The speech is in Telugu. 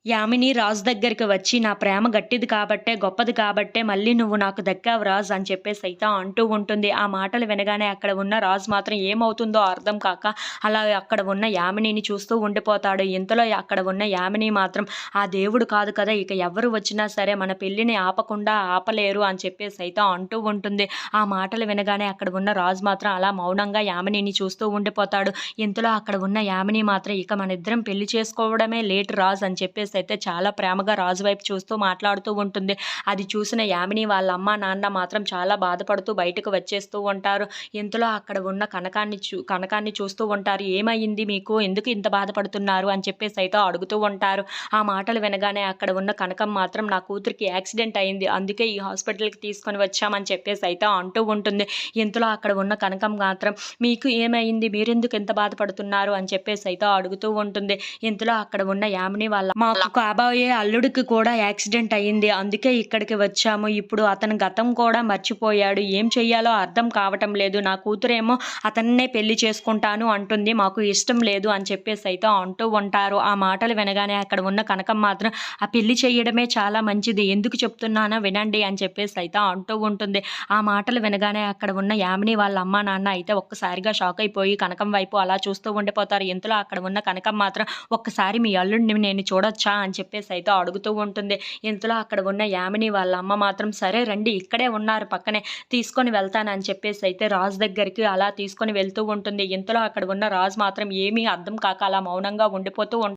యామిని రాజు దగ్గరికి వచ్చి, "నా ప్రేమ గట్టిది కాబట్టే, గొప్పది కాబట్టే మళ్ళీ నువ్వు నాకు దక్కావు రాజు" అని చెప్పేసైతే అంటూ ఉంటుంది. ఆ మాటలు వినగానే అక్కడ ఉన్న రాజు మాత్రం ఏమవుతుందో అర్థం కాక, అలా అక్కడ ఉన్న యామినిని చూస్తూ ఉండిపోతాడు. ఇంతలో అక్కడ ఉన్న యామిని మాత్రం, "ఆ దేవుడు కాదు కదా! ఇక ఎవరు వచ్చినా సరే మన పెళ్ళిని ఆపకుండా ఆపలేరు" అని చెప్పేసైతే అంటూ ఉంటుంది. ఆ మాటలు వినగానే అక్కడ ఉన్న రాజు మాత్రం అలా మౌనంగా యామినిని చూస్తూ ఉండిపోతాడు. ఇంతలో అక్కడ ఉన్న యామిని మాత్రం, "ఇక మనిద్దరం పెళ్లి చేసుకోవడమే లేట్ రాజు" అని చెప్పేసైతే చాలా ప్రేమగా రాజు వైపు చూస్తూ మాట్లాడుతూ ఉంటుంది. అది చూసిన యామిని వాళ్ళ అమ్మ, నాన్న మాత్రం చాలా బాధపడుతూ బయటకు వచ్చేస్తూ ఉంటారు. ఇంతలో అక్కడ ఉన్న కనకాన్ని చూస్తూ ఉంటారు. "ఏమయ్యింది మీకు? ఎందుకు ఇంత బాధపడుతున్నారు?" అని చెప్పేసైతే అడుగుతూ ఉంటారు. ఆ మాటలు వినగానే అక్కడ ఉన్న కనకం మాత్రం, "నా కూతురికి యాక్సిడెంట్ అయింది. అందుకే ఈ హాస్పిటల్‌కి తీసుకొని వచ్చామని" చెప్పేసైతే అంటూ ఉంటుంది. ఇంతలో అక్కడ ఉన్న కనకం మాత్రం, "మీకు ఏమైంది? మీరెందుకు ఇంత బాధపడుతున్నారు?" అని చెప్పేసైతే అడుగుతూ ఉంటుంది. ఇంతలో అక్కడ ఉన్న యామిని వాళ్ళ, "మాకు కాబోయే అల్లుడికి కూడా యాక్సిడెంట్ అయింది. అందుకే ఇక్కడికి వచ్చాము. ఇప్పుడు అతని గతం కూడా మర్చిపోయాడు. ఏం చెయ్యాలో అర్థం కావటం లేదు. నా కూతురేమో అతన్నే పెళ్లి చేసుకుంటాను అంటుంది. మాకు ఇష్టం లేదు" అని చెప్పేసైతే అంటూ ఉంటారు. ఆ మాటలు వినగానే అక్కడ ఉన్న కనకం మాత్రం, "ఆ పెళ్లి చేయడమే చాలా మంచిది. ఎందుకు చెప్తున్నానో వినండి" అని చెప్పేసైతే అంటూ ఉంటుంది. ఆ మాటలు వినగానే అక్కడ ఉన్న యామిని వాళ్ళ అమ్మా, నాన్న అయితే ఒక్కసారిగా షాక్ అయిపోయి కనకం వైపు అలా చూస్తూ ఉండిపోతారు. ఇంతలో అక్కడ ఉన్న కనకం మాత్రం, "ఒక్కసారి మీ అల్లుడిని నేను చూడొచ్చా?" అని చెప్పేసైతే అడుగుతూ ఉంటుంది. ఇంతలో అక్కడ ఉన్న యామిని వాళ్ళ అమ్మ మాత్రం, "సరే రండి, ఇక్కడే ఉన్నారు పక్కనే, తీసుకొని వెళ్తానని" చెప్పేసైతే రాజు దగ్గరికి అలా తీసుకొని వెళ్తూ ఉంటుంది. ఇంతలో అక్కడ ఉన్న రాజు మాత్రం ఏమీ అర్థం కాక అలా మౌనంగా ఉండిపోతూ